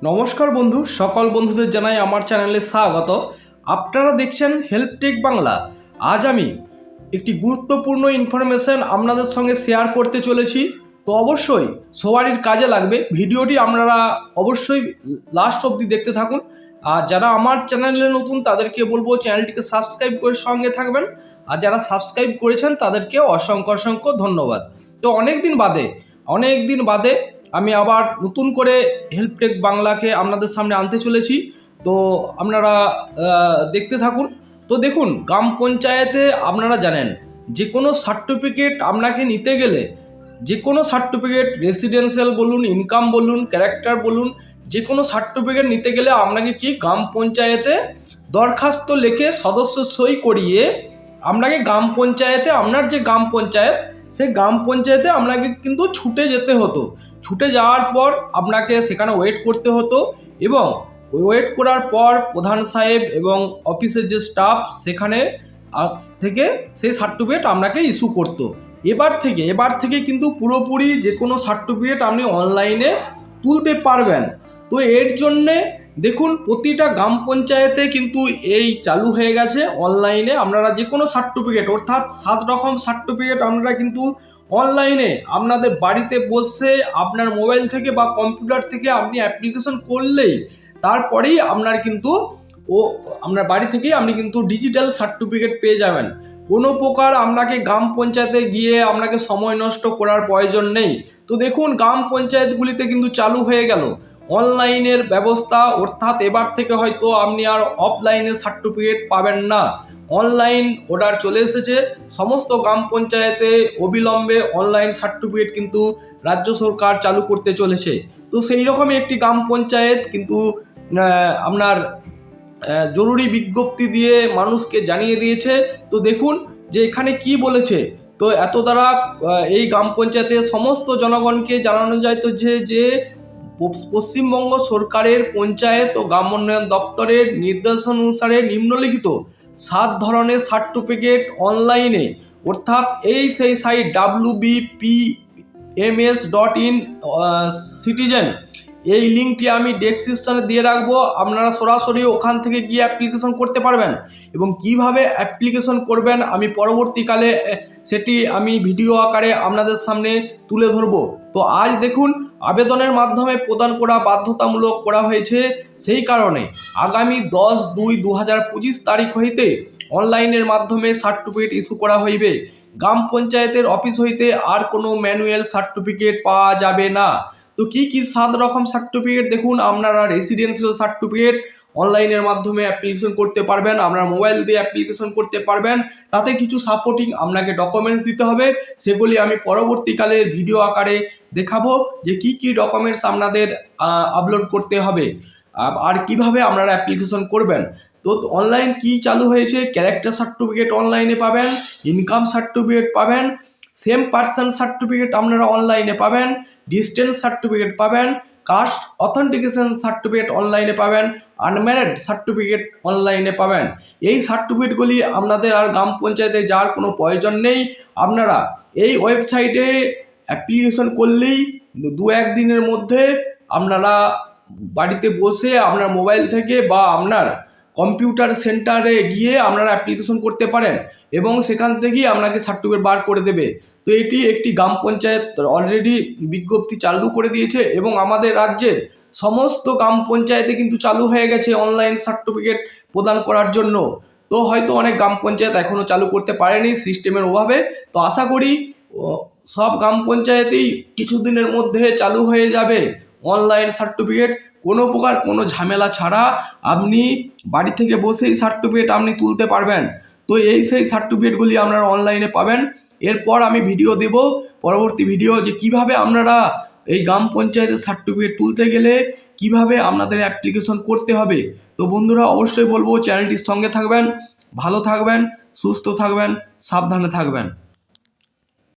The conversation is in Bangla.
নমস্কার বন্ধু, সকল বন্ধুদের জানাই আমার চ্যানেলে স্বাগত। আপনারা দেখছেন হেল্পটেক বাংলা। আজ আমি একটি গুরুত্বপূর্ণ ইনফরমেশন আপনাদের সঙ্গে শেয়ার করতে চলেছি। তো অবশ্যই সবারই কাজে লাগবে। ভিডিওটি আপনারা অবশ্যই লাস্ট অবধি দেখতে থাকুন। আর যারা আমার চ্যানেলে নতুন তাদেরকে বলবো চ্যানেলটিকে সাবস্ক্রাইব করে সঙ্গে থাকবেন। আর যারা সাবস্ক্রাইব করেছেন তাদেরকে অসংখ্য অসংখ্য ধন্যবাদ। তো অনেক দিন বাদে আমি আবার নতুন করে হেল্পটেক বাংলাকে আপনাদের সামনে আনতে চলেছি। তো আপনারা দেখতে থাকুন। তো দেখুন, গ্রাম পঞ্চায়েতে আপনারা জানেন যে কোনো সার্টিফিকেট আপনাকে নিতে গেলে, যে কোনো সার্টিফিকেট, রেসিডেন্সিয়াল বলুন, ইনকাম বলুন, ক্যারেক্টার বলুন, যে কোনো সার্টিফিকেট নিতে গেলে আপনাকে কি গ্রাম পঞ্চায়েতে দরখাস্ত লিখে সদস্য সই করিয়ে আপনাকে গ্রাম পঞ্চায়েতে, আপনার যে গ্রাম পঞ্চায়েত সেই গ্রাম পঞ্চায়েতে আপনাকে কিন্তু ছুটে যেতে হতো। ছুটে যাওয়ার পর আপনাকে সেখানে ওয়েট করতে হতো এবং ওয়েট করার পর প্রধান সাহেব এবং অফিসের যে স্টাফ সেখানে থেকে সেই সার্টিফিকেট আপনাকে ইস্যু করতো। এবার থেকে কিন্তু পুরোপুরি যে কোনো সার্টিফিকেট আপনি অনলাইনে তুলতে পারবেন। তো এর জন্যে দেখুন, প্রতিটা গ্রাম পঞ্চায়েতে কিন্তু এই চালু হয়ে গেছে অনলাইনে আপনারা যে কোনো সার্টিফিকেট, অর্থাৎ 7 রকম সার্টিফিকেট আপনারা কিন্তু অনলাইনে আপনাদের বাড়িতে বসে আপনার মোবাইল থেকে বা কম্পিউটার থেকে আপনি অ্যাপ্লিকেশন করলেই তারপরেই আপনার কিন্তু আপনার বাড়ি থেকেই আপনি কিন্তু ডিজিটাল সার্টিফিকেট পেয়ে যাবেন। কোনো প্রকার আপনাকে গ্রাম পঞ্চায়েতে গিয়ে আপনাকে সময় নষ্ট করার প্রয়োজন নেই। তো দেখুন, গ্রাম পঞ্চায়েতগুলিতে কিন্তু চালু হয়ে গেল অনলাইনের ব্যবস্থা, অর্থাৎ এবার থেকে হয়তো আপনি আর অফলাইনে সার্টিফিকেট পাবেন না। অনলাইন অর্ডার চলে এসেছে সমস্ত গ্রাম পঞ্চায়েতে। অবিলম্বে অনলাইন সার্টিফিকেট কিন্তু রাজ্য সরকার চালু করতে চলেছে। তো সেই রকমই একটি গ্রাম পঞ্চায়েত কিন্তু আপনার জরুরি বিজ্ঞপ্তি দিয়ে মানুষকে জানিয়ে দিয়েছে। তো দেখুন যে এখানে কি বলেছে। তো এত দ্বারা এই গ্রাম পঞ্চায়েতের সমস্ত জনগণকে জানানো যায় তো যে পশ্চিমবঙ্গ সরকারের পঞ্চায়েত ও গ্রাম উন্নয়ন দপ্তরের নির্দেশন অনুসারে নিম্নলিখিত 7 ধরনের সার্টিফিকেট অনলাইনে, অর্থাৎ এই সেই সাইট wbpms.in সিটিজেন, এই লিঙ্কটি আমি ডেসক্রিপশনে দিয়ে রাখবো। আপনারা সরাসরি ওখান থেকে গিয়ে অ্যাপ্লিকেশন করতে পারবেন এবং কিভাবে অ্যাপ্লিকেশন করবেন আমি পরবর্তীকালে সেটি আমি ভিডিও আকারে আপনাদের সামনে তুলে ধরবো। তো আজ দেখুন, আবেদনের মাধ্যমে প্রদান করা বাধ্যতামূলক করা হয়েছে। সেই কারণে আগামী 10/2/2025 তারিখ হইতে অনলাইনের মাধ্যমে সার্টিফিকেট ইস্যু করা হইবে। গ্রাম পঞ্চায়েতের অফিস হইতে আর কোনো ম্যানুয়াল সার্টিফিকেট পাওয়া যাবে না। তো কি 7 রকম সার্টিফিকেট দেখুন। আপনারা রেসিডেন্সিয়াল সার্টিফিকেট অনলাইনের মাধ্যমে অ্যাপ্লিকেশন করতে পারবেন, আপনার মোবাইল দিয়ে অ্যাপ্লিকেশন করতে পারবেন। তাতে কিছু সাপোর্টিং আপনাকে ডকুমেন্টস দিতে হবে, সেগুলি আমি পরবর্তীকালে ভিডিও আকারে দেখাবো যে কি ডকুমেন্টস আপনাদের আপলোড করতে হবে আর কিভাবে আপনারা অ্যাপ্লিকেশন করবেন। তো অনলাইন কি চালু হয়েছে, ক্যারেক্টার সার্টিফিকেট অনলাইনে পাবেন, ইনকাম সার্টিফিকেট পাবেন, সেম পার্সন সার্টিফিকেট আপনারা অনলাইনে পাবেন, ডিস্টেন্স সার্টিফিকেট পাবেন, কাস্ট অথেন্টিকেশন সার্টিফিকেট অনলাইনে পাবেন, আনম্যারিড সার্টিফিকেট অনলাইনে পাবেন। এই সার্টিফিকেটগুলি আপনাদের আর গ্রাম পঞ্চায়েতে যাওয়ার কোনো প্রয়োজন নেই। আপনারা এই ওয়েবসাইটে অ্যাপ্লিকেশন করলেই 2-1 দিনের মধ্যে আপনারা বাড়িতে বসে আপনার মোবাইল থেকে বা আপনার কম্পিউটার সেন্টারে গিয়ে আপনারা অ্যাপ্লিকেশন করতে পারেন এবং সেখান থেকেই আপনাকে সার্টিফিকেট বার করে দেবে। তো এটি একটি গ্রাম পঞ্চায়েত অলরেডি বিজ্ঞপ্তি চালু করে দিয়েছে এবং আমাদের রাজ্যের সমস্ত গ্রাম পঞ্চায়েতে কিন্তু চালু হয়ে গেছে অনলাইন সার্টিফিকেট প্রদান করার জন্য। তো হয়তো অনেক গ্রাম পঞ্চায়েত এখনও চালু করতে পারেনি সিস্টেমের অভাবে। তো আশা করি সব গ্রাম পঞ্চায়েতেই কিছুদিনের মধ্যে চালু হয়ে যাবে অনলাইন সার্টিফিকেট। কোনো প্রকার কোনো ঝামেলা ছাড়া আপনি বাড়ি থেকে বসেই সার্টিফিকেট আপনি তুলতে পারবেন। তো এই সেই সার্টিফিকেটগুলি আপনারা অনলাইনে পাবেন। এরপর আমি ভিডিও দেব, পরবর্তী ভিডিও, যে কিভাবে আপনারা এই গ্রাম পঞ্চায়েতের সার্টিফিকেট তুলতে গেলে কিভাবে আপনাদের অ্যাপ্লিকেশন করতে হবে। তো বন্ধুরা, অবশ্যই বলবো চ্যানেলটির সঙ্গে থাকবেন, ভালো থাকবেন, সুস্থ থাকবেন, সাবধানে থাকবেন।